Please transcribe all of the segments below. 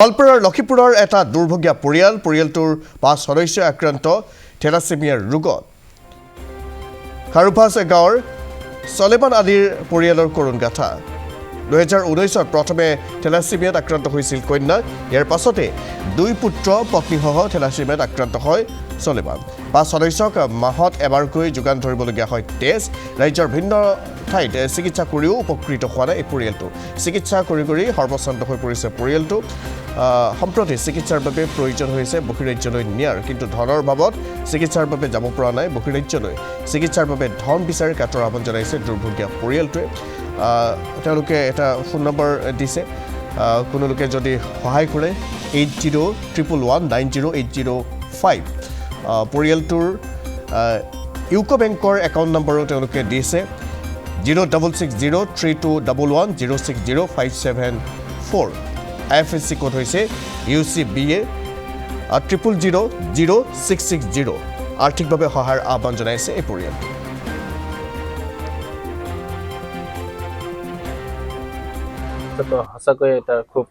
গোৱালপাৰাৰ লক্ষীপুৰৰ এটা দুৰ্ভগীয়া পৰিয়ালটোৰ ৫ সদস্য আক্ৰান্ত থেলাছেমিয়াৰ ৰোগত খাৰুপাছ গাঁৱৰ চলেমান আলীৰ পৰিয়ালৰ কৰুণ গাথা ২০১৯ত প্ৰথমে থেলাছেমিয়াত আক্ৰান্ত হৈছিল কন্যা ইয়াৰ পাছতে দুই পুত্ৰ পত্নীসহ থেলাছেমিয়াত আক্ৰান্ত হয় চলেমান ৫ সদস্যক মাহত এবাৰকৈ যোগান ধৰিবলগীয়া হয় তেজ ৰাজ্যৰ ভিন্ন ঠাইত চিকিৎসা কৰিও উপকৃত হোৱা নাই এই পৰিয়ালটো চিকিৎসা কৰি সৰ্বশ্ৰান্ত হৈ পৰিছে পৰিয়ালটো সম্প্ৰতি চিকিৎসাৰ বাবে প্ৰয়োজন হৈছে বহিৰাজ্যলৈ নিয়াৰ কিন্তু ধনৰ বাবদ চিকিৎসাৰ বাবে যাব পৰা নাই বহিৰাজ্যলৈ চিকিৎসাৰ বাবে ধন বিচাৰি কাটৰ আহ্বান জনাইছে দুৰ্ভগীয়া পৰিয়ালটোৱে তেওঁলোকে এটা ফোন নম্বৰ দিছে কোনো লোকে যদি সহায় কৰে 8011190805 পৰিয়ালটোৰ ইউকো বেংকৰ একাউণ্ট নম্বৰো তেওঁলোকে দিছে 060321106057 IFSC কোড হৈছে UCBA 000660 আৰ্থিকভাৱে সহায়ৰ আহ্বান জনাইছে এই পৰিয়ালটো সঁচাকৈ এটা খুব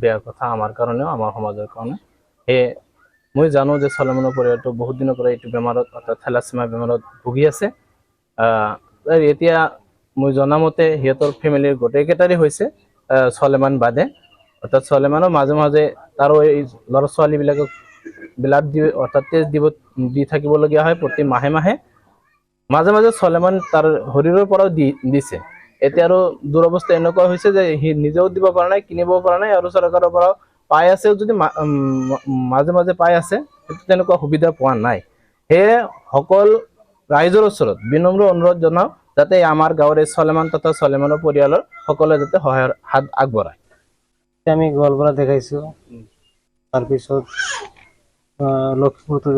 বেয়া কথা আমাৰ কাৰণেও আমাৰ সমাজৰ কাৰণে মই জানো যে চলেমানৰ পৰিয়ালটো বহুত দিনৰ পৰা এইটো বেমাৰত অৰ্থাৎ থেলাছেমিয়া বেমাৰত ভুগি আছে এতিয়া মই জনামতে সিহঁতৰ ফেমিলিৰ গোটেইকেইটাৰে হৈছে চলেমান বাদে অৰ্থাৎ চলেমানৰ মাজে মাজে তাৰো এই ল'ৰা ছোৱালীবিলাকক ব্লাড দি অৰ্থাৎ তেজ দি থাকিবলগীয়া হয় প্ৰতি মাহে মাহে মাজে মাজে চলেমান তাৰ শৰীৰৰ পৰাও দিছে এতিয়া আৰু দুৰৱস্থা এনেকুৱা হৈছে যে সি নিজেও দিব পৰা নাই কিনিব পৰা নাই আৰু চৰকাৰৰ পৰাও পাই আছে যদি মাজে মাজে পাই আছে কিন্তু তেনেকুৱা সুবিধা পোৱা নাই সেয়ে সকল ৰাইজৰ ওচৰত বিনম্ৰ অনুৰোধ জনাওঁ যাতে আমাৰ গাঁৱৰ এই চলেমান তথা চলেমানৰ পৰিয়ালৰ সকলোৱে যাতে সহায়ৰ হাত আগবঢ়ায় আমি গোৱালপাৰা দেখাইছোঁ তাৰপিছত লক্ষীপুৰতো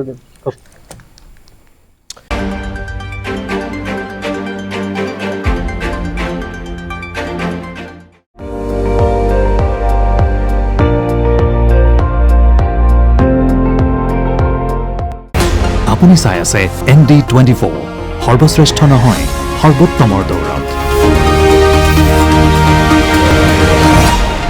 আপুনি চাই আছে ND24 সৰ্বশ্ৰেষ্ঠ নহয় সৰ্বোত্তমৰ দৌৰত